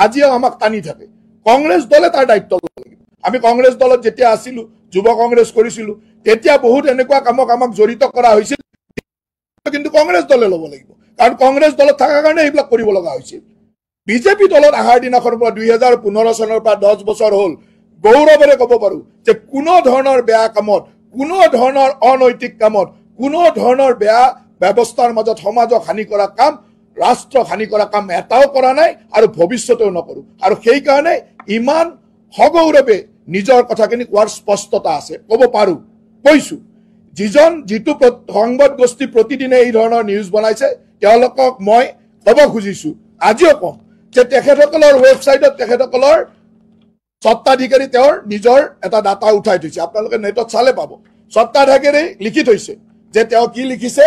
আজিও আমাক টানি থাকে কংগ্ৰেছ দলে তাৰ দায়িত্ব ল'ব লাগিব আমি কংগ্ৰেছ দলত যেতিয়া আছিলো যুৱ কংগ্ৰেছ কৰিছিলো তেতিয়া বহুত এনেকুৱা কামক আমাক জড়িত কৰা হৈছিল কিন্তু কংগ্ৰেছ দলে ল'ব লাগিব কাৰণ কংগ্ৰেছ দলত থকাৰ কাৰণে এইবিলাক কৰিব লগা হৈছিল বিজেপি দলত আহাৰ দিনাখনৰ পৰা 2015 চনৰ পৰা 10 বছৰ হ'ল গৌৰৱেৰে ক'ব পাৰো যে কোনো ধৰণৰ বেয়া কামত কোনো ধৰণৰ অনৈতিক কামত কোনো ধৰণৰ বেয়া ব্যৱস্থাৰ মাজত সমাজক হানি কৰা কাম ৰাষ্ট্ৰক হানি কৰা কাম এটাও কৰা নাই আৰু ভৱিষ্যতেও নকৰো আৰু সেই কাৰণে ইমান সগৌৰৱে নিজৰ কথাখিনি কোৱাৰ স্পষ্টতা আছে ক'ব পাৰো কৈছো যিটো সংবাদ গোষ্ঠী প্ৰতিদিনে এই ধৰণৰ নিউজ বনাইছে তেওঁলোকক মই ক'ব খুজিছো আজিও কম যে তেখেতসকলৰ ৱেবছাইটত তেখেতসকলৰ সত্তাধিকাৰী তেওঁৰ নিজৰ এটা ডাটা উঠাই থৈছে আপোনালোকে নেটত চালে পাব সত্তাধিকাৰী লিখি থৈছে যে তেওঁ কি লিখিছে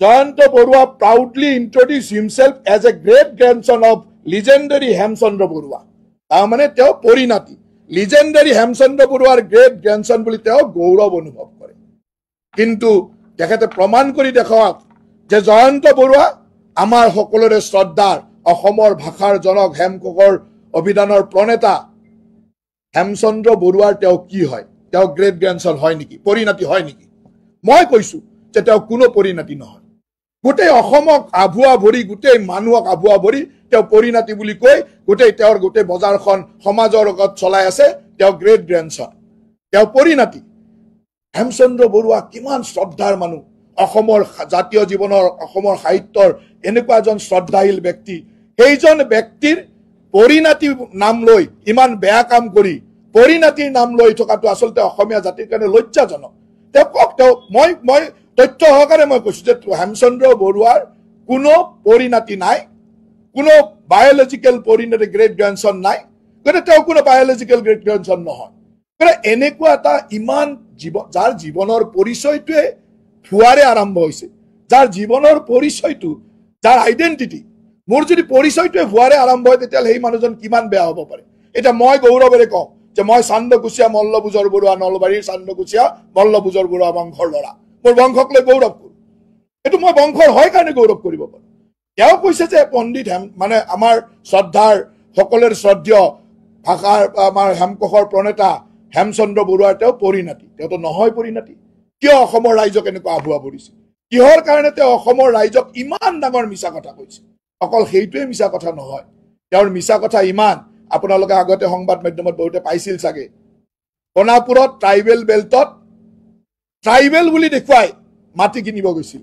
Jayanta Barua proudly introduced himself as a great grandson of legendary Hemchandra Barua তাৰমানে তেওঁ পৰিণাতি legendary হেমচন্দ্ৰ বৰুৱাৰ গ্ৰেট গ্ৰেণ্ডসন বুলি তেওঁ গৌৰৱ অনুভৱ কৰে কিন্তু তেখেতে প্ৰমাণ কৰি দেখাওক যে জয়ন্ত বৰুৱা আমাৰ সকলোৰে শ্ৰদ্ধাৰ অসমৰ ভাষাৰ জনক হেমককৰ অভিধানৰ প্ৰণেতা হেমচন্দ্ৰ বৰুৱাৰ তেওঁ কি হয় তেওঁ গ্ৰেট গ্ৰেণ্ডসন হয় নেকি পৰিণাতি হয় নেকি মই কৈছো যে তেওঁ কোনো পৰিণাতি নহয় গোটেই অসমক আভুৱা ভৰি গোটেই মানুহক আভুৱা ভৰি তেওঁ পৰিণাতি বুলি কৈ তেওঁৰ গোটেই বজাৰখন সমাজৰ লগত চলাই আছে তেওঁ গ্ৰেট গ্ৰেণ্ডসন তেওঁ পৰিণাতি হেমচন্দ্ৰ বৰুৱা কিমান শ্ৰদ্ধাৰ মানুহ অসমৰ জাতীয় জীৱনৰ অসমৰ সাহিত্যৰ এনেকুৱা এজন শ্ৰদ্ধাশীল ব্যক্তি সেইজন ব্যক্তিৰ পৰিণাতি নাম লৈ ইমান বেয়া কাম কৰি পৰিণাতিৰ নাম লৈ থকাটো আচলতে অসমীয়া জাতিৰ কাৰণে লজ্জাজনক তেওঁ কক তেওঁ মই তথ্য সহকাৰে মই কৈছো যে হেমচন্দ্ৰ বৰুৱাৰ কোনো পৰিণাতি নাই কোনো বায়োলজিক্যাল পৰিণাতি গ্ৰেট গ্ৰেণ্ডসন নাই গতিকে তেওঁ কোনো বায়োলজিক্যাল গ্ৰেট গ্ৰেণ্ডসন নহয় গতিকে এনেকুৱা এটা ইমান যাৰ জীৱনৰ পৰিচয়টোৱে ভুৱাৰে আৰম্ভ হৈছে যাৰ জীৱনৰ পৰিচয়টো যাৰ আইডেন্টিটি মোৰ যদি পৰিচয়টোৱে ভুৱাৰে আৰম্ভ হয় তেতিয়াহ'লে সেই মানুহজন কিমান বেয়া হ'ব পাৰে এতিয়া মই গৌৰৱেৰে কওঁ যে মই চান্দকুছিয়া মল্লভোজৰ বৰুৱা নলবাৰীৰ চান্দকুছিয়া মল্লভোজৰ বৰুৱা বংশৰ ল'ৰা মোৰ বংশক লৈ গৌৰৱ কৰোঁ এইটো মই বংশৰ হয় কাৰণে গৌৰৱ কৰিব পাৰোঁ তেওঁ কৈছে যে পণ্ডিত মানে আমাৰ শ্ৰদ্ধাৰ সকলোৰে শ্ৰদ্ধেয় ভাষাৰ আমাৰ হেমককৰ প্ৰণেতা হেমচন্দ্ৰ বৰুৱাৰ তেওঁ পৰিণাতি তেওঁতো নহয় পৰিণাতি কিয় অসমৰ ৰাইজক এনেকুৱা আভুৱা ভৰিছে কিহৰ কাৰণে তেওঁ অসমৰ ৰাইজক ইমান ডাঙৰ মিছা কথা কৈছে অকল সেইটোৱে মিছা কথা নহয় তেওঁৰ মিছা কথা ইমান আপোনালোকে আগতে সংবাদ মাধ্যমত বহুতে পাইছিল চাগে কোনাপুৰত ট্ৰাইবেল বেল্টত ট্ৰাইবেল বুলি দেখুৱাই মাটি কিনিব গৈছিল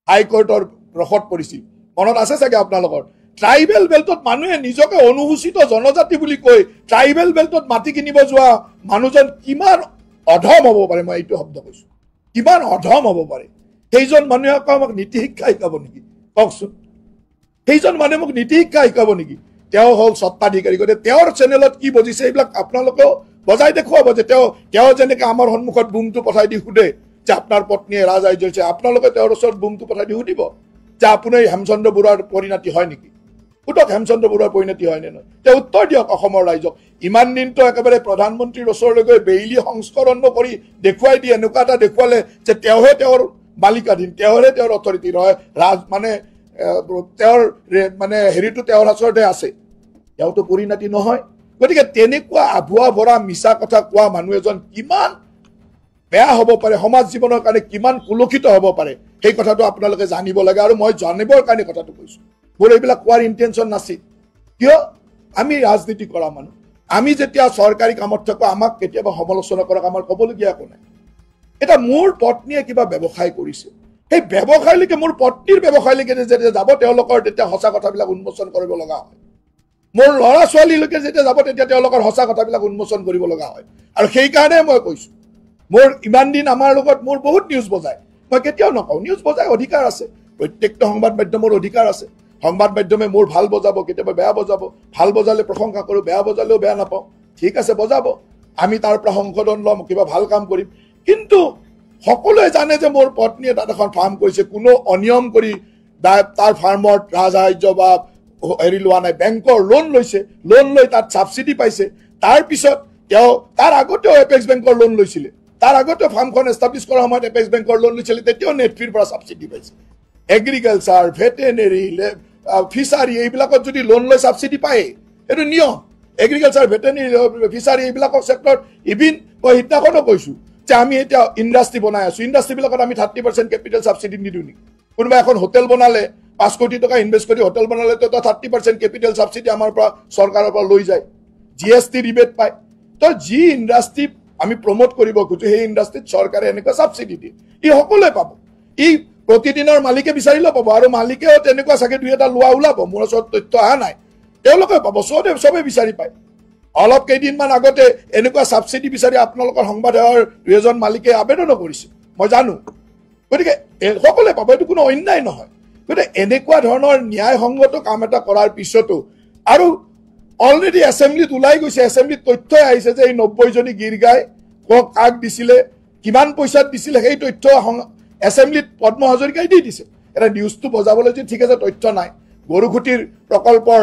হাইকোৰ্টৰ ৰখত পৰিছিল মনত আছে চাগে আপোনালোকৰ ট্ৰাইবেল বেল্টত মানুহে নিজকে অনুসূচিত জনজাতি বুলি কৈ ট্ৰাইবেল বেল্টত মাটি কিনিব যোৱা মানুহজন কিমান অধম হ'ব পাৰে মই এইটো শব্দ কৈছো কিমান অধম হ'ব পাৰে সেইজন মানুহে আমাক নীতি শিক্ষা শিকাব নেকি কওকচোন সেইজন মানুহে মোক নীতি শিক্ষা শিকাব নেকি তেওঁ হ'ল সত্তাধিকাৰী গতিকে তেওঁৰ চেনেলত কি বুজিছে এইবিলাক আপোনালোকেও বজাই দেখুৱাব যে তেওঁ যেনেকৈ আমাৰ সন্মুখত বুমটো পঠাই দি সোধে যে আপোনাৰ পত্নীয়ে ৰাজআৰ্য হৈছে আপোনালোকে তেওঁৰ ওচৰত বুমটো পঠাই দি সুধিব যে আপুনি হেমচন্দ্ৰ বৰুৱাৰ পৰিণাতি হয় নেকি সুধক হেমচন্দ্ৰ বৰুৱাৰ পৰিণাতি হয় নে নহয় তেওঁ উত্তৰ দিয়ক অসমৰ ৰাইজক ইমান দিনটো একেবাৰে প্ৰধানমন্ত্ৰীৰ ওচৰলৈ গৈ বেইলি সংস্কৰণ কৰি দেখুৱাই দি এনেকুৱা এটা দেখুৱালে যে তেওঁহে তেওঁৰ মালিকাধীন তেওঁহে তেওঁৰ অথৰিটি নহয় মানে তেওঁৰ মানে হেৰিটো তেওঁৰ ওচৰতে আছে তেওঁতো পৰিণাতি নহয় গতিকে তেনেকুৱা আভুৱা ভৰা মিছা কথা কোৱা মানুহ এজন কিমান বেয়া হ'ব পাৰে সমাজ জীৱনৰ কাৰণে কিমান কুলক্ষিত হ'ব পাৰে সেই কথাটো আপোনালোকে জানিব লাগে আৰু মই জানিবৰ কাৰণে কথাটো কৈছো মোৰ এইবিলাক কোৱাৰ ইণ্টেনশ্যন নাছিল কিয় আমি ৰাজনীতি কৰা মানুহ আমি যেতিয়া চৰকাৰী কামত থাকো আমাক কেতিয়াবা সমালোচনা কৰা আমাৰ ক'বলগীয়া একো নাই এটা মোৰ পত্নীয়ে কিবা ব্যৱসায় কৰিছে সেই ব্যৱসায়লৈকে মোৰ পত্নীৰ ব্যৱসায়লৈকে যেতিয়া যাব তেওঁলোকৰ তেতিয়া সঁচা কথাবিলাক উন্মোচন কৰিব লগা হয় মোৰ ল'ৰা ছোৱালীলৈকে যেতিয়া যাব তেতিয়া তেওঁলোকৰ সঁচা কথাবিলাক উন্মোচন কৰিব লগা হয় আৰু সেইকাৰণে মই কৈছো মোৰ ইমান দিন আমাৰ লগত মোৰ বহুত নিউজ বজায় মই কেতিয়াও নকওঁ নিউজ বজায় অধিকাৰ আছে প্ৰত্যেকটো সংবাদ মাধ্যমৰ অধিকাৰ আছে সংবাদ মাধ্যমে মোৰ ভাল বজাব কেতিয়াবা বেয়া বজাব ভাল বজালে প্ৰশংসা কৰোঁ বেয়া বজালেও বেয়া নাপাওঁ ঠিক আছে বজাব আমি তাৰ পৰা সংশোধন ল'ম কিবা ভাল কাম কৰিম কিন্তু সকলোৱে জানে যে মোৰ পত্নীয়ে তাত এখন ফাৰ্ম কৰিছে কোনো অনিয়ম কৰি তাৰ ফাৰ্মত ৰাজসাহায্য বা হেৰি লোৱা নাই বেংকৰ লোন লৈছে লোন লৈ তাত ছাবচিডি পাইছে তাৰপিছত তেওঁ তাৰ আগতেও এপেক্স বেংকৰ লোন লৈছিলে তাৰ আগতেও ফাৰ্মখন এষ্টাব্লিছ কৰাৰ সময়ত এপেক্স বেংকৰ লোন লৈছিলে তেতিয়াও নেটফিৰ পৰা ছাবচিডি পাইছে এগ্ৰিকালচাৰ ভেটেনেৰী ফিচাৰী এইবিলাকত যদি লোন লৈ ছাবচিডি পায় এইটো নিয়ম এগ্ৰিকালচাৰ ভেটেনেৰি ফিচাৰী এইবিলাকৰ চেক্টৰত ইভিন মই সিদিনাখনো কৈছোঁ যে আমি এতিয়া ইণ্ডাষ্ট্ৰি বনাই আছোঁ ইণ্ডাষ্ট্ৰিবিলাকত আমি 30% কেপিটেল ছাবচিডি নিদিওঁ নেকি কোনোবা এখন হোটেল বনালে 5 কোটি টকা ইনভেষ্ট কৰি হোটেল বনালে তো 30% কেপিটেল ছাবচিডি আমাৰ পৰা চৰকাৰৰ পৰা লৈ যায় GST ৰিবেট পায় তো যি ইণ্ডাষ্ট্ৰি আমি প্ৰমোট কৰিব খোজো সেই ইণ্ডাষ্ট্ৰিত চৰকাৰে এনেকুৱা ছাবচিডি দিয়ে ই সকলোৱে পাব ই প্ৰতিদিনৰ মালিকে বিচাৰিলেও পাব আৰু মালিকেও তেনেকুৱা চাগে দুই এটা লোৱা ওলাব মোৰ ওচৰত তথ্য অহা নাই তেওঁলোকে পাব চবে বিচাৰি পায় অলপ কেইদিনমান আগতে এনেকুৱা ছাবচিডি বিচাৰি আপোনালোকৰ সংবাদৰ দুজন মালিকে আবেদনো কৰিছে মই জানো গতিকে সকলোৱে পাব এইটো কোনো অন্যায় নহয় গতিকে এনেকুৱা ধৰণৰ ন্যায়সংগত কাম এটা কৰাৰ পিছতো আৰু অলৰেডি এছেম্বলিত ওলাই গৈছে এছেম্বলিত তথ্যই আহিছে যে এই 90 জনী গিৰগাই কাক দিছিলে কিমান পইচাত দিছিলে সেই তথ্য এছেম্বলিত পদ্ম হাজৰিকাই দি দিছে এটা নিউজটো বজাবলৈ যে ঠিক আছে তথ্য নাই গৰুখুটিৰ প্ৰকল্পৰ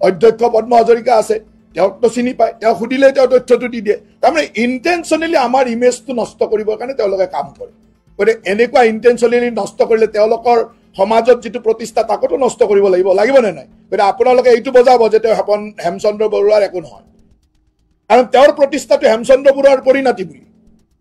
অধ্যক্ষ পদ্ম হাজৰিকা আছে তেওঁকতো চিনি পায় তেওঁ সুধিলে তেওঁ তথ্যটো দি দিয়ে তাৰমানে ইণ্টেনশ্যনেলি আমাৰ ইমেজটো নষ্ট কৰিবৰ কাৰণে তেওঁলোকে কাম কৰে গতিকে এনেকুৱা ইণ্টেনশ্যনেলি নষ্ট কৰিলে তেওঁলোকৰ সমাজত যিটো প্ৰতিষ্ঠা তাকতো নষ্ট কৰিব লাগিবনে নাই গতিকে আপোনালোকে এইটো বজাব যে তেওঁ হেমচন্দ্ৰ বৰুৱাৰ একো নহয় কাৰণ তেওঁৰ প্ৰতিষ্ঠাটো হেমচন্দ্ৰ বৰুৱাৰ পৰিণতি বুলি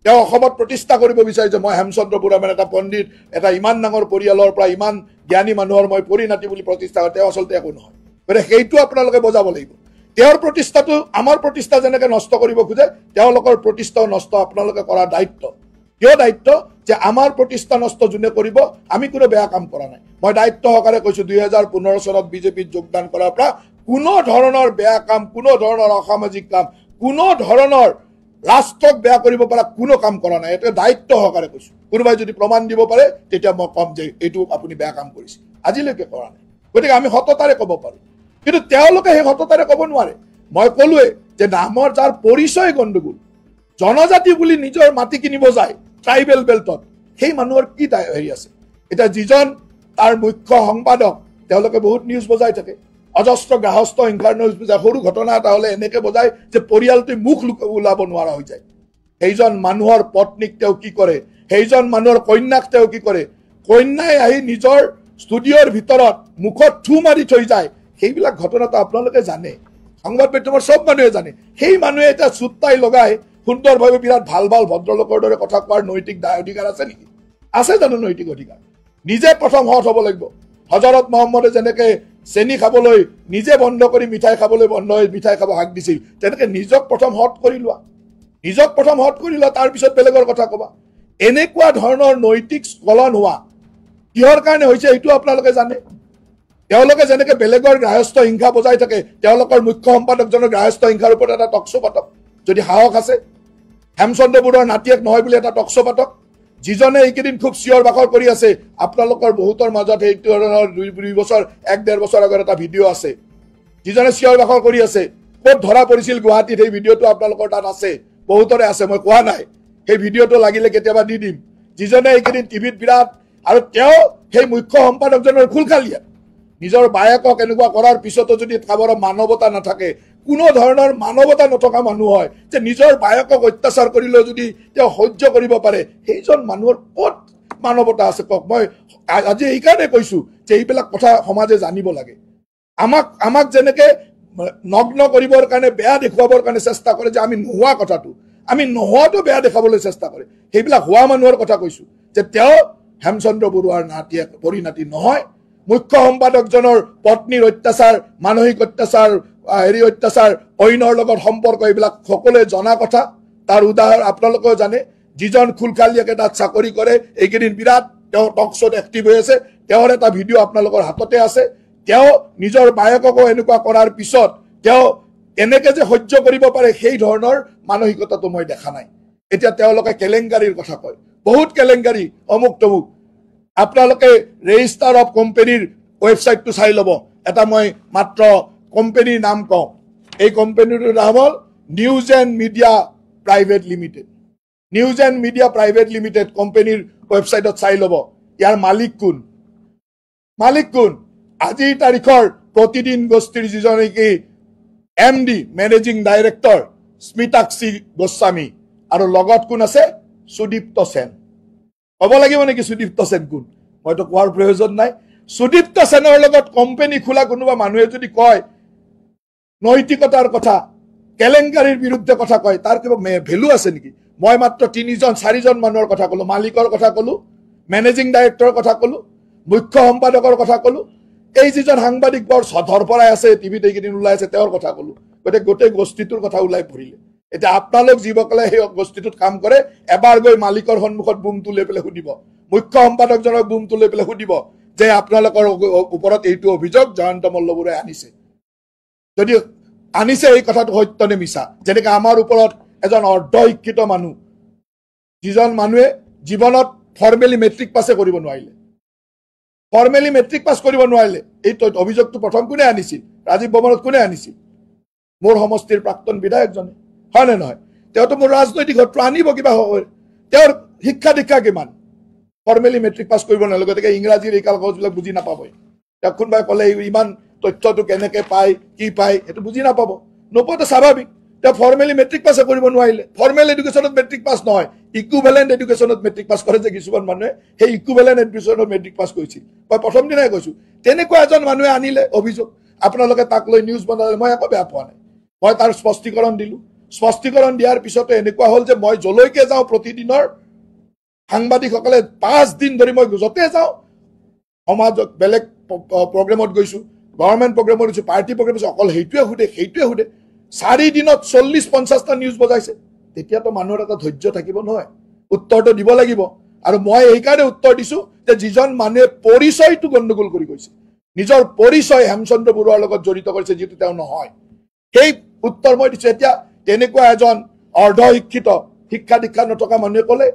তেওঁ অসমত প্ৰতিষ্ঠা কৰিব বিচাৰিছে মই হেমচন্দ্ৰ বৰুৱা মানে এটা পণ্ডিত এটা ইমান ডাঙৰ পৰিয়ালৰ পৰা ইমান জ্ঞানী মানুহৰ মই পৰিণতি বুলি প্ৰতিষ্ঠা কৰে তেওঁ আচলতে একো নহয় গতিকে সেইটো আপোনালোকে বজাব লাগিব তেওঁৰ প্ৰতিষ্ঠাটো আমাৰ প্ৰতিষ্ঠা যেনেকৈ নষ্ট কৰিব খোজে তেওঁলোকৰ প্ৰতিষ্ঠাও নষ্ট আপোনালোকে কৰাৰ দায়িত্ব কিয় দায়িত্ব যে আমাৰ প্ৰতিষ্ঠা নষ্ট যোনে কৰিব আমি কোনো বেয়া কাম কৰা নাই মই দায়িত্ব সহকাৰে কৈছোঁ 2015 চনত বিজেপিত যোগদান কৰাৰ পৰা কোনো ধৰণৰ বেয়া কাম কোনো ধৰণৰ অসামাজিক কাম কোনো ধৰণৰ ৰাষ্ট্ৰক বেয়া কৰিব পৰা কোনো কাম কৰা নাই এটা দায়িত্ব সহকাৰে কৈছোঁ কোনোবাই যদি প্ৰমাণ দিব পাৰে তেতিয়া মই কম যে এইটো আপুনি বেয়া কাম কৰিছে আজিলৈকে কৰা নাই গতিকে আমি সততাৰে ক'ব পাৰোঁ কিন্তু তেওঁলোকে সেই সততাৰে ক'ব নোৱাৰে মই ক'লোৱে যে নামৰ যাৰ পৰিচয় গণ্ডগোল জনজাতি বুলি নিজৰ মাটি কিনিব যায় ট্ৰাইবেল বেল্টত সেই মানুহৰ কি হেৰি আছে এতিয়া যিজন তাৰ মুখ্য সংবাদক তেওঁলোকে বহুত নিউজ বজাই থাকে অজস্ৰ গ্ৰাহস্থ হিংসাৰ নিউজ বজায় সৰু ঘটনা এটা হ'লে এনেকৈ বজায় যে পৰিয়ালটোৱে মুখ ওলাব নোৱাৰা হৈ যায় সেইজন মানুহৰ পত্নীক তেওঁ কি কৰে সেইজন মানুহৰ কন্যাক তেওঁ কি কৰে কন্যাই আহি নিজৰ ষ্টুডিঅ'ৰ ভিতৰত মুখত থু মাৰি থৈ যায় সেইবিলাক ঘটনাটো আপোনালোকে জানে সংবাদ মাধ্যমৰ সব মানুহে জানে সেই মানুহে এটা চুট্টাই লগাই সুন্দৰভাৱে বিৰাট ভাল ভদ্ৰলোকৰ দৰে কথা কোৱাৰ নৈতিক অধিকাৰ আছে নেকি আছে জানো নৈতিক অধিকাৰ নিজে প্ৰথম হট হ'ব লাগিব হজৰত মহম্মদে যেনেকৈ চেনি খাবলৈ নিজে বন্ধ কৰি মিঠাই খাবলৈ বন্ধ হৈ মিঠাই খাব হাক দিছিল তেনেকৈ নিজক প্ৰথম হট কৰি লোৱা তাৰপিছত বেলেগৰ কথা ক'বা এনেকুৱা ধৰণৰ নৈতিক স্খলন হোৱা কিহৰ কাৰণে হৈছে এইটো আপোনালোকে জানে তেওঁলোকে যেনেকৈ বেলেগৰ গ্ৰাহস্থ হিংসা বজাই থাকে তেওঁলোকৰ মুখ্য সম্পাদকজনৰ গ্ৰাহস্থ হিংসাৰ ওপৰত এটা টকশ্ব' পাতক যদি সাহস আছে হেমচন্দ্ৰ বৰুৱাৰ নাতিয়েক নহয় বুলি এটা টকশ্ব' পাতক যিজনে এইকেইদিন খুব চিঞৰ বাখৰ কৰি আছে আপোনালোকৰ বহুতৰ মাজত সেই ধৰণৰ 2 বছৰ 1.5 বছৰ আগৰ এটা ভিডিঅ' আছে যিজনে চিঞৰ বাখৰ কৰি আছে ক'ত ধৰা পৰিছিল গুৱাহাটীত সেই ভিডিঅ'টো আপোনালোকৰ তাত আছে বহুতৰে আছে মই কোৱা নাই সেই ভিডিঅ'টো লাগিলে কেতিয়াবা দি দিম যিজনে এইকেইদিন টিভিত বিৰাট আৰু তেওঁ সেই মুখ্য সম্পাদকজনৰ খুলখালিয়া নিজৰ বায়েকক এনেকুৱা কৰাৰ পিছতো যদি কাবৰ মানৱতা নাথাকে কোনো ধৰণৰ মানৱতা নথকা মানুহ হয় যে নিজৰ বায়েকক অত্যাচাৰ কৰিলেও যদি তেওঁ সহ্য কৰিব পাৰে সেইজন মানুহৰ ক'ত মানৱতা আছে কওক মই আজি এইকাৰণে কৈছোঁ যে এইবিলাক কথা সমাজে জানিব লাগে আমাক যেনেকৈ নগ্ন কৰিবৰ কাৰণে বেয়া দেখুৱাবৰ কাৰণে চেষ্টা কৰে যে আমি নোহোৱা কথাটো আমি নোহোৱাটো বেয়া দেখাবলৈ চেষ্টা কৰে সেইবিলাক হোৱা মানুহৰ কথা কৈছোঁ যে তেওঁ হেমচন্দ্ৰ বৰুৱাৰ নাতিয়েক পৰিণতি নহয় মুখ্য সম্পাদকজনৰ পত্নীৰ অত্যাচাৰ মানসিক অত্যাচাৰ অত্যাচাৰ অইনৰ লগত সম্পৰ্ক এইবিলাক সকলোৱে জনা কথা তাৰ উদাহৰণ আপোনালোকেও জানে যিজন খুলখালিয়াকে তাত চাকৰি কৰে এইকেইদিন বিৰাট তেওঁ টকশ্ব'ত এক্টিভ হৈ আছে তেওঁৰ এটা ভিডিঅ' আপোনালোকৰ হাততে আছে তেওঁ নিজৰ বায়েককো এনেকুৱা কৰাৰ পিছত তেওঁ এনেকৈ যে সহ্য কৰিব পাৰে সেই ধৰণৰ মানসিকতাটো মই দেখা নাই এতিয়া তেওঁলোকে কেলেংকাৰীৰ কথা কয় বহুত কেলেংকাৰী অমুক তমুক আপোনালোকে ৰেজিষ্টাৰ অফ কোম্পানীৰ ৱেবছাইটটো চাই ল'ব এটা মই মাত্ৰ কোম্পানীৰ নাম কওঁ এই কোম্পানীটোৰ নাম হ'ল news and media private limited কোম্পানীৰ ৱেবছাইটত চাই ল'ব ইয়াৰ মালিক কোন আজিৰ তাৰিখৰ প্ৰতিদিন গোষ্ঠীৰ যিজন নেকি MD managing director Smitakshi Goswami আৰু লগত কোন আছে সুদীপ্ত সেন ক'ব লাগিব নেকি সুদীপ্ত সেন কোন মইতো কোৱাৰ প্ৰয়োজন নাই সুদীপ্ত সেনৰ লগত কোম্পানী খোলা কোনোবা মানুহে যদি কয় নৈতিকতাৰ কথা কেলেংকাৰীৰ বিৰুদ্ধে কথা কয় তাৰ কিবা ভ্যালু আছে নেকি মই মাত্ৰ 3-4জন মানুহৰ কথা কলো মালিকৰ কথা কলো মেনেজিং ডাইৰেক্টৰৰ কথা কলো মুখ্য সম্পাদকৰ কথা কলো এই যিজন সাংবাদিক বৰ সধৰ পৰাই আছে টিভিতে এইকেইদিন ওলাই আছে তেওঁৰ কথা কলো গোটেই গোষ্ঠীটোৰ কথা ওলাই পৰিলে এতিয়া আপোনালোক জীৱকলে সেই গোষ্ঠীটোত কাম কৰে এবাৰ গৈ মালিকৰ সন্মুখত বুম তুলে পেলে সুধিব মুখ্য সম্পাদকজনক বুম তুলে পেলে সুধিব যে আপোনালোকৰ ওপৰত এইটো অভিযোগ জয়ন্ত মল্লবুৰে আনিছে যদি আনিছে এই কথাটো সত্য নে মিছা যেনেকৈ আমাৰ ওপৰত এজন অৰ্ধ শিক্ষিত মানুহ যিজন মানুহে জীৱনত ফৰ্মেলি মেট্ৰিক পাছে কৰিব নোৱাৰিলে ফৰ্মেলি মেট্ৰিক পাছ কৰিব নোৱাৰিলে এই অভিযোগটো প্ৰথম কোনে আনিছিল ৰাজীৱ ভৱনত কোনে আনিছিল মোৰ সমষ্টিৰ প্ৰাক্তন বিধায়কজনে হয় নে নহয় তেওঁতো মোৰ ৰাজনৈতিক হত্য আনিব কিবা হয় তেওঁৰ শিক্ষা দীক্ষা কিমান ফৰ্মেলি মেট্ৰিক পাছ কৰিব নোৱাৰিলে গতিকে ইংৰাজীৰ এই কাগজবিলাক বুজি নাপাবই তেওঁ কোনোবাই ক'লে ইমান তথ্যটো কেনেকৈ পায় কি পায় সেইটো বুজি নাপাব নোপোৱাটো স্বাভাৱিক তেওঁ ফৰ্মেলি মেট্ৰিক পাছে কৰিব নোৱাৰিলে ফৰ্মেল এডুকেশ্যনত মেট্ৰিক পাছ নহয় ইকুইভেলেণ্ট এডুকেশ্যনত মেট্ৰিক পাছ কৰে যে কিছুমান মানুহে সেই ইকুইভেলেণ্ট এডুকেশ্যনত মেট্ৰিক পাছ কৰিছিল মই প্ৰথম দিনাই কৈছোঁ তেনেকুৱা এজন মানুহে আনিলে অভিযোগ আপোনালোকে তাক লৈ নিউজ বনালে মই একো বেয়া পোৱা নাই মই তাৰ স্পষ্টীকৰণ দিলোঁ স্পষ্টীকৰণ দিয়াৰ পিছতে এনেকুৱা হ'ল যে মই যলৈকে যাওঁ প্ৰতিদিনৰ সাংবাদিকসকলে 5 দিন ধৰি মই য'তে যাওঁ সমাজত বেলেগ প্ৰগ্ৰেমত গৈছোঁ গভৰ্ণমেণ্ট প্ৰগ্ৰেমত গৈছোঁ পাৰ্টি প্ৰগ্ৰেম গৈছোঁ অকল সেইটোৱে সোধে 4 দিনত 40-50টা নিউজ বজাইছে তেতিয়াতো মানুহৰ এটা ধৈৰ্য থাকিব নহয় উত্তৰটো দিব লাগিব আৰু মই এইকাৰণে উত্তৰ দিছোঁ যে যিজন মানুহে পৰিচয়টো গণ্ডগোল কৰি গৈছে নিজৰ পৰিচয় হেমচন্দ্ৰ বৰুৱাৰ লগত জড়িত কৰিছে যিটো তেওঁ নহয় সেই উত্তৰ মই দিছোঁ এতিয়া তেনেকুৱা এজন অৰ্ধ শিক্ষিত শিক্ষা দীক্ষা নথকা মানুহে ক'লে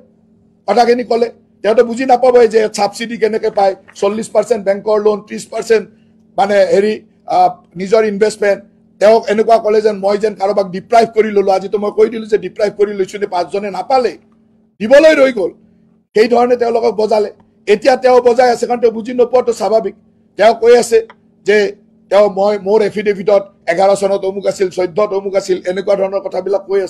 কথাখিনি ক'লে তেওঁতো বুজি নাপাবই যে ছাবচিডি কেনেকৈ পায় 40% বেংকৰ লোন 30% মানে হেৰি নিজৰ ইনভেষ্টমেণ্ট তেওঁ এনেকুৱা ক'লে যেন মই যেন কাৰোবাক ডিপ্ৰাইভ কৰি ল'লোঁ আজিতো মই কৈ দিলোঁ যে ডিপ্ৰাইভ কৰি লৈছোঁ নে 5জনে নাপালে দিবলৈ ৰৈ গ'ল সেইধৰণে তেওঁলোকক বজালে এতিয়া তেওঁ বজাই আছে কাৰণ তেওঁ বুজি নোপোৱাটো স্বাভাৱিক তেওঁ কৈ আছে যে তেওঁ মোৰ এফিডেভিটত 11 চনত অমুক আছিল 14ত অমুক আছিল এনেকুৱা ধৰণৰ কথাবিলাক কৈ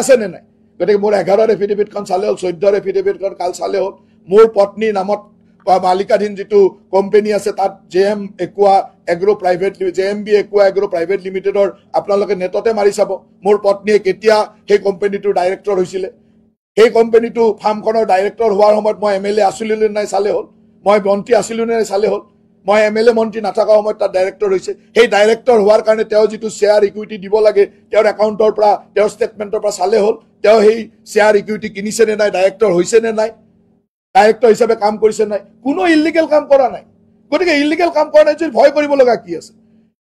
আছে নে নাই গতিকে মোৰ 11ৰ এফিডেভিটখন চালে হ'ল 14ৰ এফিডেভিটখন কাল চালে হ'ল মোৰ পত্নীৰ নামত মালিকাধীন যিটো কোম্পানী আছে তাত JM Aqua Agro Private JMB Aqua Agro Private Limitedৰ আপোনালোকে নেটতে মাৰি চাব মোৰ পত্নীয়ে কেতিয়া সেই কোম্পানীটোৰ ডাইৰেক্টৰ হৈছিলে সেই কোম্পানীটো ফাৰ্মখনৰ ডাইৰেক্টৰ হোৱাৰ সময়ত মই MLA আছিলোঁ নে নাই চালে হ'ল মই মন্ত্ৰী আছিলোঁ নে নাই চালে হ'ল মই MLA মন্ত্ৰী নাথাকা সময়ত তাত ডাইৰেক্টৰ হৈছে সেই ডাইৰেক্টৰ হোৱাৰ কাৰণে তেওঁ যিটো শ্বেয়াৰ ইকুইটি দিব লাগে তেওঁৰ একাউণ্টৰ পৰা তেওঁৰ ষ্টেটমেণ্টৰ পৰা চালে হ'ল তেওঁ সেই শ্বেয়াৰ ইকুইটি কিনিছে নে নাই ডাইৰেক্টৰ হৈছে নে নাই ডাইৰেক্টৰ হিচাপে কাম কৰিছে নাই কোনো ইলিগেল কাম কৰা নাই গতিকে ইলিগেল কাম কৰা নাই যদি ভয় কৰিব লগা কি আছে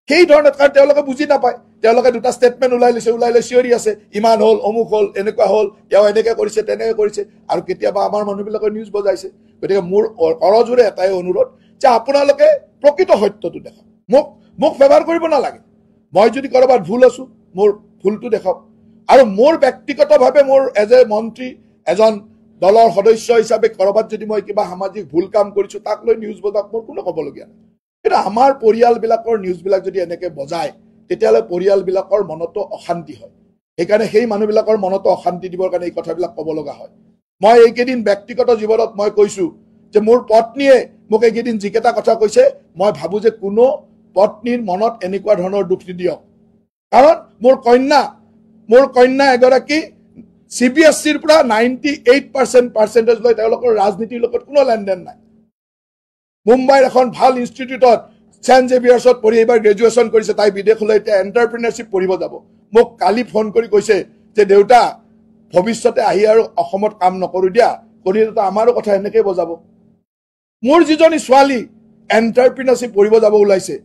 সেই ধৰণে কাৰণ তেওঁলোকে বুজি নাপায় তেওঁলোকে দুটা ষ্টেটমেণ্ট ওলাই লৈ চিঞৰি আছে ইমান হ'ল অমুক হ'ল এনেকুৱা হ'ল তেওঁ এনেকৈ কৰিছে তেনেকৈ কৰিছে আৰু কেতিয়াবা আমাৰ মানুহবিলাকৰ নিউজ বজাইছে গতিকে মোৰ কৰজোৰে এটাই অনুৰোধ যে আপোনালোকে প্ৰকৃত সত্যটো দেখাওক মোক ফেভাৰ কৰিব নালাগে মই যদি ক'ৰবাত ভুল আছোঁ মোৰ ভুলটো দেখাওক আৰু মোৰ ব্যক্তিগতভাৱে মোৰ এজ এ মন্ত্ৰী এজন দলৰ সদস্য হিচাপে ক'ৰবাত যদি মই কিবা সামাজিক ভুল কাম কৰিছোঁ তাক লৈ নিউজ বজাওক মোৰ কোনো ক'বলগীয়া নাই কিন্তু আমাৰ পৰিয়ালবিলাকৰ নিউজবিলাক যদি এনেকৈ বজায় তেতিয়াহ'লে পৰিয়ালবিলাকৰ মনতো অশান্তি হয় সেইকাৰণে সেই মানুহবিলাকৰ মনতো অশান্তি দিবৰ কাৰণে এই কথাবিলাক ক'ব লগা হয় মই এইকেইদিন ব্যক্তিগত জীৱনত মই কৈছোঁ যে মোৰ পত্নীয়ে মোক এইকেইদিন যিকেইটা কথা কৈছে মই ভাবোঁ যে কোনো পত্নীৰ মনত এনেকুৱা ধৰণৰ দুখ নিদিয়ক কাৰণ মোৰ কন্যা এগৰাকী CBSEৰ পৰা 98% পাৰ্চেণ্টেজ লৈ তেওঁলোকৰ ৰাজনীতিৰ লগত কোনো লেনদেন নাই মুম্বাইৰ এখন ভাল ইনষ্টিটিউটত ছেণ্ট জেভিয়াৰ্ছত পঢ়ি এইবাৰ গ্ৰেজুৱেশ্যন কৰিছে তাই বিদেশলৈ এতিয়া এণ্টাৰপ্ৰিনাৰশ্বিপ পঢ়িব যাব মোক কালি ফোন কৰি কৈছে যে দেউতা ভৱিষ্যতে আহি আৰু অসমত কাম নকৰোঁ দিয়া কৰিলেতো আমাৰো কথা এনেকৈ বজাব মোৰ যিজনী ছোৱালী এণ্টাৰপ্ৰিনাৰশ্বিপ পঢ়িব যাব ওলাইছে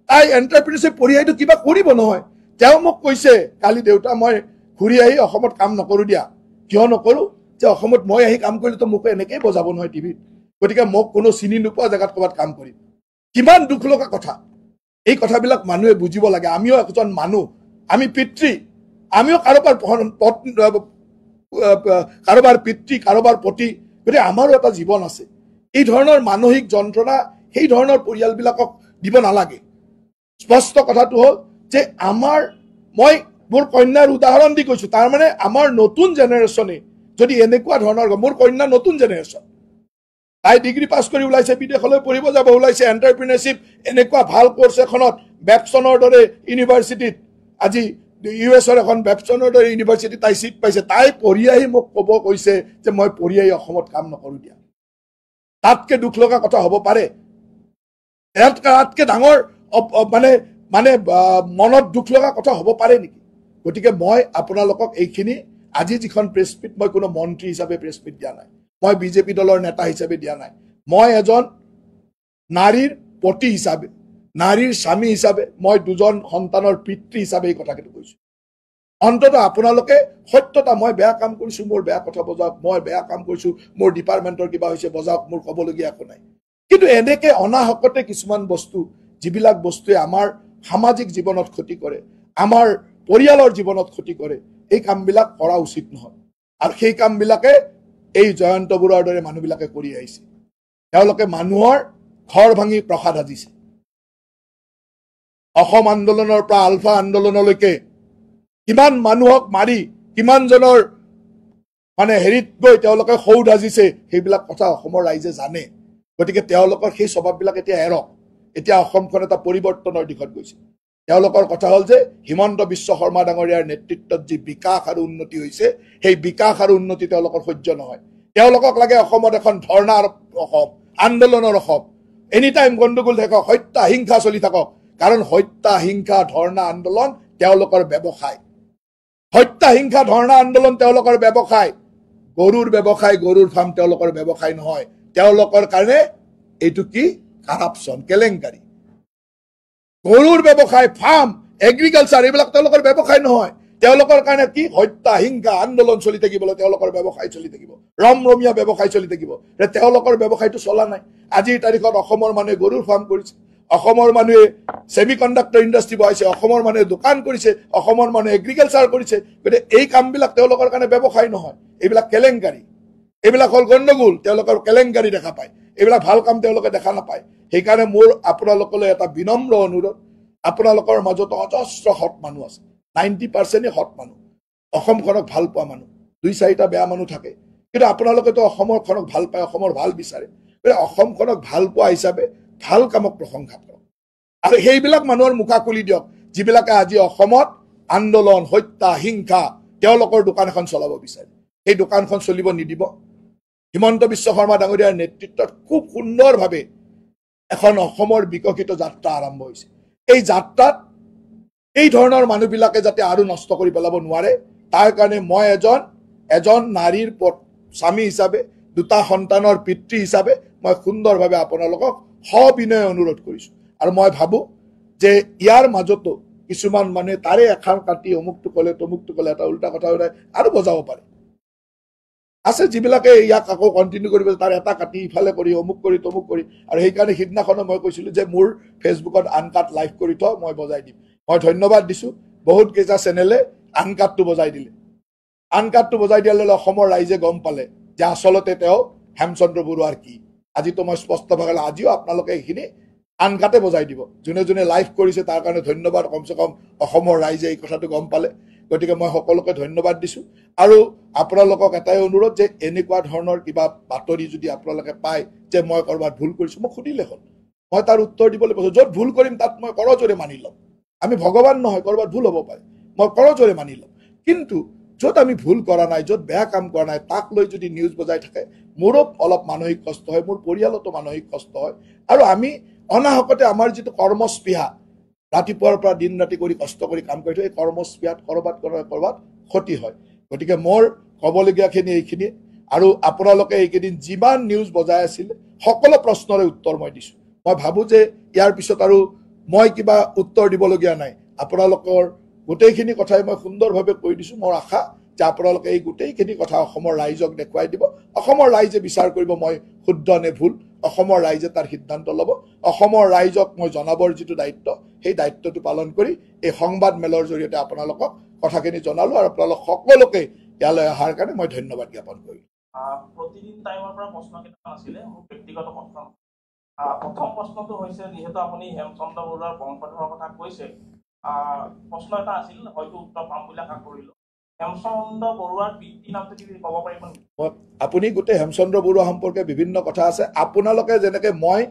তাই এণ্টাৰপ্ৰিনাৰশ্বিপ পঢ়ি আহিটো কিবা কৰিব নহয় তেওঁ মোক কৈছে কালি দেউতা মই ঘূৰি আহি অসমত কাম নকৰোঁ দিয়া কিয় নকৰোঁ যে অসমত মই আহি কাম কৰিলেতো মোক এনেকৈ বজাব নহয় টিভিত গতিকে মোক কোনো চিনি নোপোৱা জেগাত ক'ৰবাত কাম কৰিম কিমান দুখ লগা কথা এই কথাবিলাক মানুহে বুজিব লাগে আমিও একজন মানুহ আমি পিতৃ আমিও কাৰোবাৰ পিতৃ কাৰোবাৰ পতি গতিকে আমাৰো এটা জীৱন আছে এই ধৰণৰ মানসিক যন্ত্ৰণা সেই ধৰণৰ পৰিয়ালবিলাকক দিব নালাগে স্পষ্ট কথাটো হ'ল যে মই মোৰ কন্যাৰ উদাহৰণ দি কৈছোঁ তাৰমানে আমাৰ নতুন জেনেৰেশ্যনে যদি এনেকুৱা ধৰণৰ মোৰ কন্যা নতুন জেনেৰেশ্যন তাই ডিগ্ৰী পাছ কৰি ওলাইছে, বিদেশলৈ পঢ়িব যাব ওলাইছে, এণ্টাৰপ্ৰিনাৰশ্বিপ এনেকুৱা ভাল কোৰ্চ এখনত বেপছনৰ দৰে ইউনিভাৰ্চিটিত, আজি US-ৰ এখন বেপছনৰ দৰে ইউনিভাৰ্চিটিত তাই চিট পাইছে। তাই পঢ়ি আহি মোক ক'ব কৈছে যে মই পঢ়ি আহি অসমত কাম নকৰোঁ দিয়া। তাতকে দুখ লগা কথা হ'ব পাৰে? তাতকে ডাঙৰ মানে মানে মনত দুখ লগা কথা হ'ব পাৰে নেকি? গতিকে মই আপোনালোকক এইখিনি, আজি যিখন প্ৰেছ মিট, মই কোনো মন্ত্ৰী হিচাপে প্ৰেছ মিট দিয়া নাই, মই বিজেপি দলৰ নেতা হিচাপে দিয়া নাই, মই এজন নাৰীৰ পতি হিচাপে, নাৰীৰ স্বামী হিচাপে, মই দুজন সন্তানৰ পিতৃ হিচাপে এই কথাখিনি কৈছোঁ। অন্ততঃ আপোনালোকে সত্যতা, মই বেয়া কাম কৰিছোঁ, মোৰ বেয়া কথা বজাওক, মই বেয়া কাম কৰিছোঁ, মোৰ ডিপাৰ্টমেণ্টৰ কিবা হৈছে বজাওক, মোৰ ক'বলগীয়া একো নাই। কিন্তু এনেকে অনাহকতে কিছুমান বস্তু, যিবিলাক বস্তুৱে আমাৰ সামাজিক জীৱনত ক্ষতি কৰে, আমাৰ পৰিয়ালৰ জীৱনত ক্ষতি কৰে, এই কামবিলাক কৰা উচিত নহয়। আৰু সেই কামবিলাকে এই জয়ন্ত বৰুৱাৰ দৰে মানুহবিলাকে কৰি আহিছে। তেওঁলোকে মানুহৰ ঘৰ ভাঙি প্ৰসাদ সাজিছে। অসম আন্দোলনৰ পৰা আলফা আন্দোলনলৈকে কিমান মানুহক মাৰি, কিমানজনৰ মানে হেৰিত গৈ তেওঁলোকে সৌধ সাজিছে, সেইবিলাক কথা অসমৰ ৰাইজে জানে। গতিকে তেওঁলোকৰ সেই স্বভাৱবিলাক এতিয়া এৰক। এতিয়া অসমখন এটা পৰিৱৰ্তনৰ দিশত গৈছে। তেওঁলোকৰ কথা হ'ল যে হিমন্ত বিশ্ব শৰ্মা ডাঙৰীয়াৰ নেতৃত্বত যি বিকাশ আৰু উন্নতি হৈছে, সেই বিকাশ আৰু উন্নতি তেওঁলোকৰ সহ্য নহয়। তেওঁলোকক লাগে অসমত এখন ধৰ্ণাৰ অসম, আন্দোলনৰ অসম, এনি টাইম গণ্ডগোল থাকক, হত্যা হিংসা চলি থাকক। কাৰণ হত্যা হিংসা ধৰ্ণা আন্দোলন তেওঁলোকৰ ব্যৱসায়। হত্যা হিংসা ধৰ্ণা আন্দোলন তেওঁলোকৰ ব্যৱসায়। গৰুৰ ব্যৱসায়, গৰুৰ ফাৰ্ম তেওঁলোকৰ ব্যৱসায় নহয়। তেওঁলোকৰ কাৰণে এইটো কি? কাৰাপচন, কেলেংকাৰী। গৰুৰ ব্যৱসায়, ফাৰ্ম, এগ্ৰিকালচাৰ, এইবিলাক তেওঁলোকৰ ব্যৱসায় নহয়। তেওঁলোকৰ কাৰণে কি? হত্যা হিংসা আন্দোলন চলি থাকিবলৈ তেওঁলোকৰ ব্যৱসায় চলি থাকিব, ৰমৰমীয়া ব্যৱসায় চলি থাকিব। তেওঁলোকৰ ব্যৱসায়টো চলা নাই। আজিৰ তাৰিখত অসমৰ মানুহে গৰুৰ ফাৰ্ম কৰিছে, অসমৰ মানুহে ছেমি কণ্ডাক্টৰ ইণ্ডাষ্ট্ৰী বহাইছে, অসমৰ মানুহে দোকান কৰিছে, অসমৰ মানুহে এগ্ৰিকালচাৰ কৰিছে। গতিকে এই কামবিলাক তেওঁলোকৰ কাৰণে ব্যৱসায় নহয়, এইবিলাক কেলেংকাৰী, এইবিলাক হ'ল গণ্ডগোল। তেওঁলোকৰ কেলেংকাৰী দেখা পায়, এইবিলাক ভাল কাম তেওঁলোকে দেখা নাপায়। সেইকাৰণে মোৰ আপোনালোকলৈ এটা বিনম্ৰ অনুৰোধ, আপোনালোকৰ মাজত অজস্ৰ সৎ মানুহ আছে, 90% সৎ মানুহ, অসমখনক ভাল পোৱা মানুহ, 2-4টা বেয়া মানুহ থাকে। কিন্তু আপোনালোকেতো অসমখনক ভাল পায়, অসমৰ ভাল বিচাৰে। গতিকে অসমখনক ভাল পোৱা হিচাপে ভাল কামক প্ৰশংসা কৰক। আৰু সেইবিলাক মানুহৰ মুখা খুলি দিয়ক, যিবিলাকে আজি অসমত আন্দোলন, হত্যা হিংসা, তেওঁলোকৰ দোকান এখন চলাব বিচাৰে। সেই দোকানখন চলিব নিদিব। হিমন্ত বিশ্ব শৰ্মা ডাঙৰীয়াৰ নেতৃত্বত খুব সুন্দৰভাৱে এখন অসমৰ বিকশিত যাত্ৰা আৰম্ভ হৈছে। এই যাত্ৰাত এই ধৰণৰ মানুহবিলাকে যাতে আৰু নষ্ট কৰি পেলাব নোৱাৰে, তাৰ কাৰণে মই এজন নাৰীৰ স্বামী হিচাপে, 2টা সন্তানৰ পিতৃ হিচাপে মই সুন্দৰভাৱে আপোনালোকক সবিনয় অনুৰোধ কৰিছোঁ। আৰু মই ভাবোঁ যে ইয়াৰ মাজতো কিছুমান মানুহে তাৰে এখাৰ কাটি অমুকটো ক'লে তমুকটো ক'লে, এটা উল্টা কথা ওলাই আৰু বজাব পাৰে আছে, যিবিলাকে ইয়াক আকৌ কণ্টিনিউ কৰিব, তাৰ এটা কাটি ইফালে কৰি অমুক কৰি তমুক কৰি। আৰু সেইকাৰণে সিদিনাখনো মই কৈছিলোঁ যে মোৰ ফেচবুকত আনকাট লাইভ কৰি থওঁ, মই বজাই দিম। মই ধন্যবাদ দিছোঁ, বহুত কেইটা চেনেলে আনকাটটো বজাই দিলে। আনকাটটো বজাই দিয়াৰ লগে অসমৰ ৰাইজে গম পালে যে আচলতে তেওঁ হেমচন্দ্ৰ বৰুৱাৰ কি। আজিতো মই স্পষ্টভাৱে, আজিও আপোনালোকে এইখিনি আনকাটে বজাই দিব। যোনে যোনে লাইভ কৰিছে তাৰ কাৰণে ধন্যবাদ, কমচে কম অসমৰ ৰাইজে এই কথাটো গম পালে। গতিকে মই সকলোকে ধন্যবাদ দিছোঁ। আৰু আপোনালোকক এটাই অনুৰোধ যে এনেকুৱা ধৰণৰ কিবা বাতৰি যদি আপোনালোকে পায় যে মই ক'ৰবাত ভুল কৰিছোঁ, মোক সুধিলে হ'ল, মই তাৰ উত্তৰ দিবলৈ কৈছোঁ। য'ত ভুল কৰিম তাত মই কৰজোৰে মানি ল'ম। আমি ভগৱান নহয়, ক'ৰবাত ভুল হ'ব পাৰে, মই কৰজোৰে মানি ল'ম। কিন্তু য'ত আমি ভুল কৰা নাই, য'ত বেয়া কাম কৰা নাই, তাক লৈ যদি নিউজ বজাই থাকে, মোৰো অলপ মানসিক কষ্ট হয়, মোৰ পৰিয়ালতো মানসিক কষ্ট হয়। আৰু আমি অনাহকতে আমাৰ যিটো কৰ্মস্পৃহা, ৰাতিপুৱাৰ পৰা দিন ৰাতি কৰি কষ্ট কৰি কাম কৰি থৈ, এই কৰ্মস্পৃহাত ক'ৰবাত ক্ষতি হয়। গতিকে মোৰ ক'বলগীয়াখিনি এইখিনি। আৰু আপোনালোকে এইকেইদিন যিমান নিউজ বজাই আছিল, সকলো প্ৰশ্নৰে উত্তৰ মই দিছোঁ। মই ভাবোঁ যে ইয়াৰ পিছত আৰু মই কিবা উত্তৰ দিবলগীয়া নাই। আপোনালোকৰ গোটেইখিনি কথাই মই সুন্দৰভাৱে কৈ দিছোঁ। মোৰ আশা যে আপোনালোকে এই গোটেইখিনি কথা অসমৰ ৰাইজক দেখুৱাই দিব। অসমৰ ৰাইজে বিচাৰ কৰিব মই শুদ্ধ নে ভুল, অসমৰ ৰাইজে তাৰ সিদ্ধান্ত ল'ব। অসমৰ ৰাইজক মই জনাবৰ যিটো দায়িত্ব, সেই দায়িত্বটো পালন কৰি এই সংবাদ মেলৰ জৰিয়তে আপোনালোকক কথাখিনি জনালোঁ। আৰু আপোনালোক সকলোকে ইয়ালৈ অহাৰ কাৰণে মই ধন্যবাদ জ্ঞাপন কৰিলোঁ। প্ৰতিদিন টাইমৰ পৰা প্ৰশ্ন কেইটামান আছিলে, মোৰ ব্যক্তিগত প্ৰশ্ন। প্ৰথম প্ৰশ্নটো হৈছে, যিহেতু আপুনি হেমচন্দ্ৰ বৰুৱাৰ বংশধৰৰ কথা কৈছে, প্ৰশ্ন এটা আছিল, হয়তো উত্তৰ পাম বুলি আশা কৰিলোঁ। হেমচন্দ্ৰ বৰুৱাৰ পিতৃ নামটো কি ক'ব পাৰিব নেকি? আপুনি গোটেই হেমচন্দ্ৰ বৰুৱা সম্পৰ্কে বিভিন্ন কথা আছে। আপোনালোকে যেনেকে মই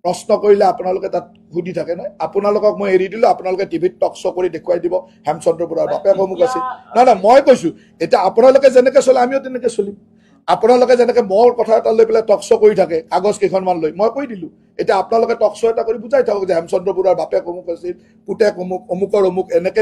প্ৰশ্ন কৰিলে আপোনালোকে তাত সুধি থাকে নহয়, আপোনালোকক মই এৰি দিলোঁ, আপোনালোকে টিভিত টক শ্ব' কৰি দেখুৱাই দিব হেমচন্দ্ৰ বৰুৱাৰ বাপেক অমুক আছিল। নাই মই কৈছোঁ এতিয়া আপোনালোকে যেনেকে চলে আমিও তেনেকে চলিম। আপোনালোকে যেনেকে মোৰ কথা এটা লৈ পেলাই টক শ্ব' কৰি থাকে কাগজ কেইখনমান লৈ, মই কৈ দিলোঁ। এতিয়া আপোনালোকে টক শ্ব' এটা কৰি বুজাই থাকক যে হেমচন্দ্ৰ বৰুৱাৰ বাপেক অমুক আছিল, পুতেক অমুক, অমুকৰ অমুক, এনেকে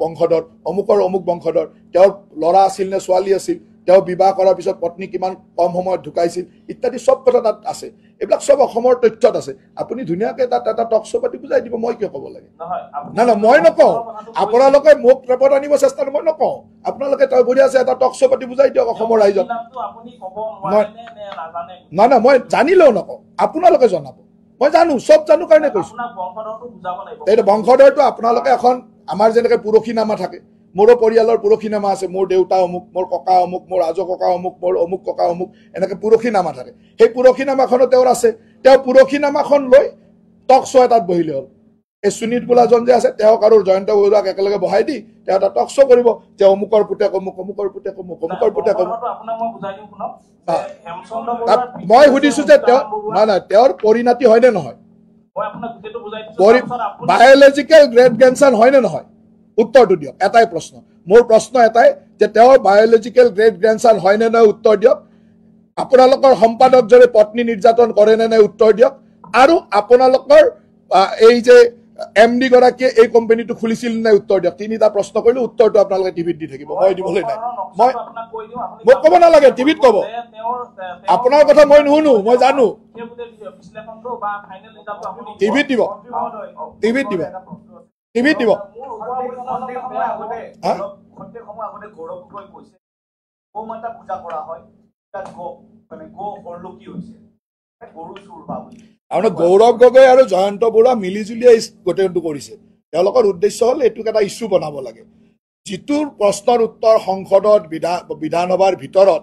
বংশধৰ, অমুকৰ অমুক বংশধৰ, তেওঁৰ ল'ৰা আছিল নে ছোৱালী আছিল, তেওঁ বিবাহ কৰাৰ পিছত পত্নী কিমান কম সময়ত ঢুকাইছিল ইত্যাদি চব কথা তাত আছে। এইবিলাক চব অসমৰ তথ্যত আছে। আপুনি ধুনীয়াকে তাত এটা টক শ্ব' পাতি বুজাই দিব, মই কিয় ক'ব লাগে? নাই মই নকওঁ, আপোনালোকে মোক ৰেপৰ্ট আনিব চেষ্টা, মই নকওঁ। আপোনালোকে বঢ়িয়া আছে এটা টক শ্ব' পাতি বুজাই দিয়ক অসমৰ ৰাইজক। নাই মই জানিলেও নকওঁ, আপোনালোকে জনাব। মই জানো, চব জানো কাৰণে কৈছো। এইটো বংশধৰটো আপোনালোকে এখন আমাৰ যেনেকে পুৰখীনামা থাকে, মোৰো পৰিয়ালৰ পুৰখীনামা আছে, মোৰ দেউতা অমুক, মোৰ ককা অমুক, মোৰ আজো ককা অমুক, মোৰ অমুক ককা অমুক, এনেকে পুৰখীনামা থাকে। সেই পুৰখীনামাখনো তেওঁৰ আছে। তেওঁ পুৰখীনামাখন লৈ টক শ্ব' এটাত বহিলে হ'ল। এই সুনীত বোলাজন যে আছে, তেওঁক আৰু জয়ন্ত বৰুৱাক একেলগে বহাই দি তেওঁ এটা টক শ্ব' কৰিব যে অমুকৰ পুতেক অমুক, অমুকৰ পুতেক অমুক, অমুকৰ পুতেক অমুক। মই সুধিছো যে তেওঁ নাই তেওঁৰ পৰিণাতি হয়নে নহয়, বায়'লজিকেল গ্ৰেড গ্ৰেণ্ডছন হয়নে নহয়, উত্তৰটো দিয়ক। এটাই প্ৰশ্ন, মোৰ প্ৰশ্ন এটাই যে তেওঁৰ বায়'লজিকেল গ্ৰেড গ্ৰেণ্ডছন হয়নে নহয় উত্তৰ দিয়ক। আপোনালোকৰ সম্পাদকজনে পত্নী নিৰ্যাতন কৰে নে নাই উত্তৰ দিয়ক। আৰু আপোনালোকৰ এই যে MD গৰাকীয়ে এই কোম্পানীটো খুলিছিল নাই উত্তৰ দিয়ক। তিনিটা প্ৰশ্ন কৰিলো, উত্তৰটো আপোনালোকে টিভিত দি থাকিব, মই দিবলৈ নাই। মই মোক ক'ব নালাগে, টিভিত ক'ব। আপোনাৰ কথা মই নুশুনো, মই জানো। টিভিত দিব, টিভিত দিব, টিভিত দিব। আপোনাৰ গৌৰৱ গগৈ আৰু জয়ন্ত বৰুৱা মিলি জুলিয়াই গোটেইটো কৰিছে। তেওঁলোকৰ উদ্দেশ্য হ'ল এইটোক এটা ইছ্যু বনাব লাগে। যিটোৰ প্ৰশ্নৰ উত্তৰ সংসদত বিধানসভাৰ ভিতৰত,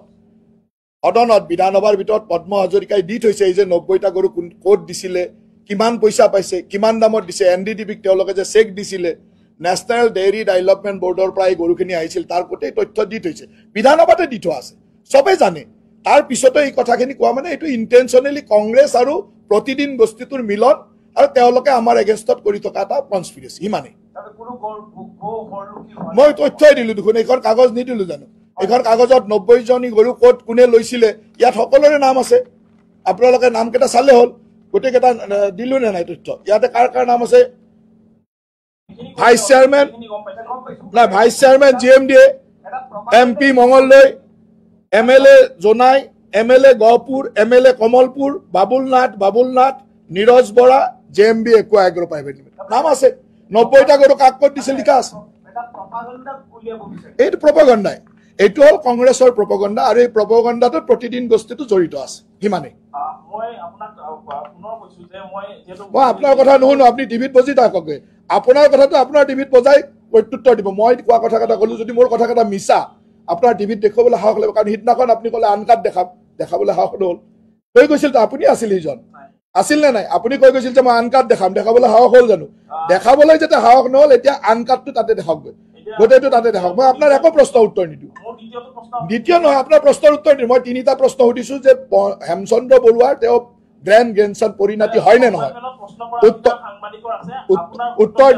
সদনত বিধানসভাৰ ভিতৰত পদ্ম হাজৰিকাই দি থৈছে, এই যে 90টা গৰু ক'ত দিছিলে, কিমান পইচা পাইছে, কিমান দামত দিছে, NDDBক তেওঁলোকে যে চেক দিছিলে, নেশ্যনেল ডেইৰী ডেভেলপমেণ্ট বৰ্ডৰ পৰা এই গৰুখিনি আহিছিল, তাৰ গোটেই তথ্য দি থৈছে, বিধানসভাতে দি থোৱা আছে, চবেই জানে। তাৰ পিছতে এই কথাখিনি কোৱা মানে এইটো ইণ্টেনশ্যনেলি কংগ্ৰেছ আৰু প্ৰতিদিন বস্তুটোৰ মিলন আৰু তেওঁলোকে আমাৰ এগেইনষ্টত কৰি থকা এটা কনস্পিৰেচি, ইমানেই। মই তথ্যই দিলো দেখোন, এইখন কাগজ নিদিলো জানো? এইখন কাগজত 90জনী গৰু ক'ত কোনে লৈছিলে ইয়াত সকলোৰে নাম আছে। আপোনালোকে নামকেইটা চালে হ'ল, গোটেইকেইটা দিলো নে নাই তথ্য? ইয়াতে কাৰ কাৰ নাম আছে? ভাইচ চেয়াৰমেন, নাই vice chairman GMDA, MP Mangaldoi, MLA Jonai, MLA Gohpur, MLA Kamalpur, Babul Nath, Niraj Bora, JMB একো এগ্ৰ প্ৰাইভেট লিমিটেড নাম আছে। 90টা গৰু কাক ক'ত দিছে লিখা আছে। এইটো প্ৰপাগাণ্ডাই, এইটো হ'ল কংগ্ৰেছৰ প্ৰপাগাণ্ডা, আৰু এই প্ৰপাগাণ্ডাটোত প্ৰতিদিন বস্তুটো জড়িত আছে, সিমানেই। মই আপোনাৰ কথা নুশুনো, আপুনি টিভিত বজি থাককে। আপোনাৰ কথাটো আপোনাৰ টিভিত বজাই প্ৰত্যুত্তৰ দিব। মই কোৱা কথা কেইটা ক'লো, যদি মোৰ কথা কেইটা মিছা আপোনাৰ টিভিত দেখুৱাবলৈ সাহস লাগিব। কাৰণ সিদিনাখন আপুনি ক'লে আনকাট দেখাবলৈ সাহস নহ'ল। কৈ গৈছিল তো আপুনি আছিল সিজন, আছিল নে নাই? আপুনি কৈ গৈছিল যে মই আনকাট দেখাবলৈ সাহস হ'ল জানো? দেখাবলৈ যেতিয়া সাহস নহ'ল, এতিয়া আনকাটটো তাতে দেখাওকগৈ, গোটেইটো তাতে দেখাওক। মই আপোনাৰ একো প্ৰশ্নৰ উত্তৰ নিদিওঁ। দ্বিতীয় নহয়, আপোনাৰ প্ৰশ্নৰ উত্তৰ দিওঁ। মই 3টা প্ৰশ্ন সুধিছো যে হেমচন্দ্ৰ বৰুৱাৰ তেওঁ গ্ৰেণ্ড গ্ৰেণ্ডছন পৰিণতি হয় নে নহয়। উত্তৰ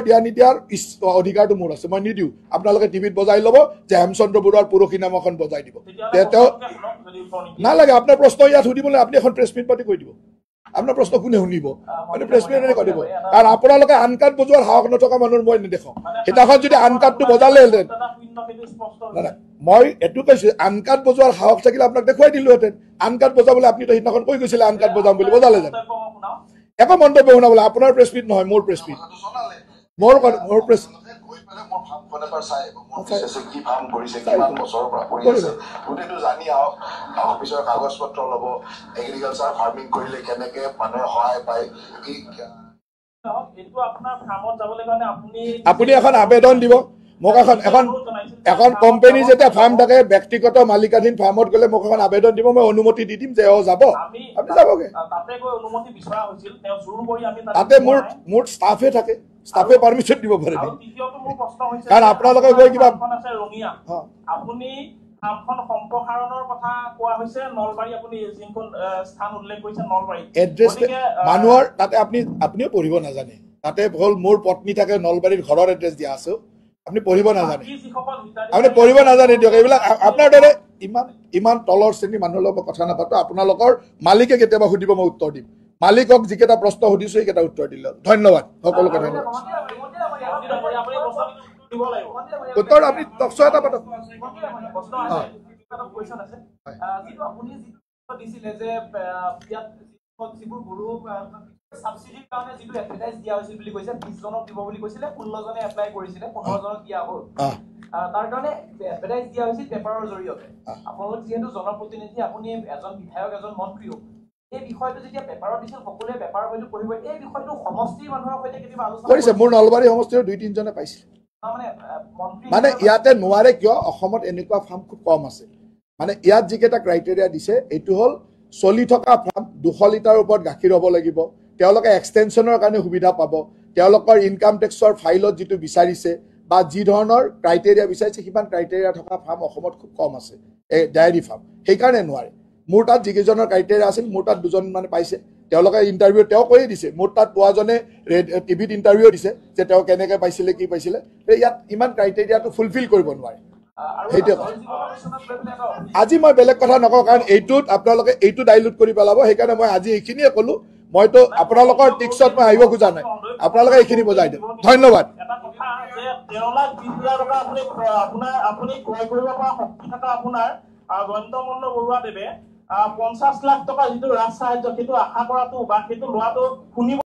দিয়া নিদিয়াৰ অধিকাৰটো মোৰ আছে, মই নিদিওঁ। আপোনালোকে টিভিত বজাই ল'ব যে হেমচন্দ্ৰ বৰুৱাৰ পুৰখীনামাখন বজাই দিব। তেওঁ নালাগে আপোনাৰ প্ৰশ্ন ইয়াত সুধিবলৈ, আপুনি এখন প্ৰেছ মিট পাতি কৈ দিব। আপোনাৰ প্ৰশ্ন কোনে শুনিব? মানে প্ৰেছ মিট কৈ দিব। কাৰণ আপোনালোকে আনকাট বজোৱাৰ সাহস নথকা মানুহৰ মই নেদেখাওঁ। সেইদিনাখন যদি আনকাটটো বজালেহেঁতেন, মই এইটো কৈছো, আনকাট বজোৱাৰ সাহস থাকিলে আপোনাক দেখুৱাই দিলোহেঁতেন। আনকাট বজাবলৈ আপুনি সেইদিনাখন কৈ গৈছিলে আনকাট বজাম বুলি, বজালে জানো? একো মন্তব্য শুনাবলৈ আপোনাৰ প্ৰেছ মিট নহয়, মোৰ প্ৰেছ মিট, মোৰ প্ৰেছ আপুনি এখন আবেদন দিব মোক। এখন কোম্পানী যেতিয়া ফাৰ্ম থাকে, ব্যক্তিগত মালিকাধীন ফাৰ্মত গ'লে মোক এখন আবেদন দিব, মই অনুমতি দি দিম যে যাব, আপুনি যাবগে। তাতে মোৰ ষ্টাফে থাকে। ষ্টাফে পাৰ্মিশ্যন দিব পাৰে আৰু তৃতীয়টো মোৰ প্ৰশ্ন হৈছে কাৰণ আপোনালোকে গৈ কিবা আছে ৰঙিয়া আপুনি ফাৰ্মখন সম্প্ৰসাৰণৰ কথা কোৱা হৈছে নলবাৰী আপুনি যিখন স্থান উল্লেখ কৰিছে নলবাৰী এড্ৰেছ মানুহৰ তাতে আপুনিও পঢ়িব নাজানে তাতে হ'ল মোৰ পত্নী থাকে নলবাৰীৰ ঘৰৰ এড্ৰেছ দিয়া আছে আপুনি পঢ়িব নাজানে আপুনি পঢ়িব নাজানে দিয়ক এইবিলাক আপোনাৰ দৰে ইমান তলৰ শ্ৰেণীৰ মানুহৰ লগত কথা নাপাতো আপোনালোকৰ মালিকে কেতিয়াবা সুধিব মই উত্তৰ দিম মালিকক যিকেইটা প্ৰশ্ন সুধিছো সেইকেইটা উত্তৰ দিলে ধন্যবাদ সকলোকে ধন্যবাদ উত্তৰ আপুনি টকশ্ব' এটা পাতক সাবসিডিৰ কাৰণে যেটো এডভাৰটাইজ দিয়া হৈছিল বুলি কৈছে 20 জনক দিব বুলি কৈছিলে 16 জনে এপ্লাই কৰিছিলে 15 জনক দিয়া হ'ল তাৰ কাৰণে এডভাৰটাইজ দিয়া হৈছিল পেপাৰৰ জৰিয়তে আপোনালোক যেহেতু জনপ্ৰতিনিধি আপুনি এজন বিধায়ক এজন মন্ত্ৰীও এই বিষয়টো যেতিয়া পেপাৰত দিছিল সকলোৱে পেপাৰ হয়তো পঢ়িব এই বিষয়টো সমষ্টিৰ মানুহৰ সৈতে কেতিয়াবা আলোচনা কৰিছে মোৰ নলবাৰী সমষ্টিৰ 2-3 জনে পাইছে মানে ইয়াতে নোৱাৰে কিয় অসমত এনেকুৱা ফাৰ্ম খুব কম আছে মানে ইয়াত যিকেইটা ক্ৰাইটেৰিয়া দিছে এইটো হ'ল চলি থকা ফাৰ্ম 200 লিটাৰৰ ওপৰত গাখীৰ হ'ব লাগিব তেওঁলোকে এক্সটেনশ্যনৰ কাৰণে সুবিধা পাব তেওঁলোকৰ ইনকাম টেক্সৰ ফাইলত যিটো বিচাৰিছে বা যি ধৰণৰ ক্ৰাইটেৰিয়া বিচাৰিছে সিমান ক্ৰাইটেৰিয়া থকা ফাৰ্ম অসমত খুব কম আছে এই ডায়েৰী ফাৰ্ম সেইকাৰণে নোৱাৰে মোৰ তাত যিকেইজনৰ ক্ৰাইটেৰিয়া আছিল মোৰ তাত দুজন মানে পাইছে তেওঁলোকে ইণ্টাৰভিউ তেওঁ কৰি দিছে মোৰ তাত পোৱাজনে টিভিত ইণ্টাৰভিউ দিছে যে তেওঁ কেনেকৈ পাইছিলে কি পাইছিলে ইয়াত ইমান ক্ৰাইটেৰিয়াটো ফুলফিল কৰিব নোৱাৰে সেইটো আজি মই বেলেগ কথা নকওঁ কাৰণ এইটোত আপোনালোকে এইটো ডাইলুট কৰি পেলাব সেইকাৰণে মই আজি এইখিনিয়ে ক'লো মইতো আপোনালোকৰ টিক্সত মই আহিব খোজা নাই আপোনালোকে এইখিনি বুজাই দিয়ক ধন্যবাদ আপুনি ক্ৰয় কৰিব পৰা শক্তি থকা আপোনাৰ গণতমল্ল বৰুৱাদেৱে 50 লাখ টকা যিটো ৰাজ সাহায্য সেইটো আশা কৰাটো বা সেইটো লোৱাটো শুনিব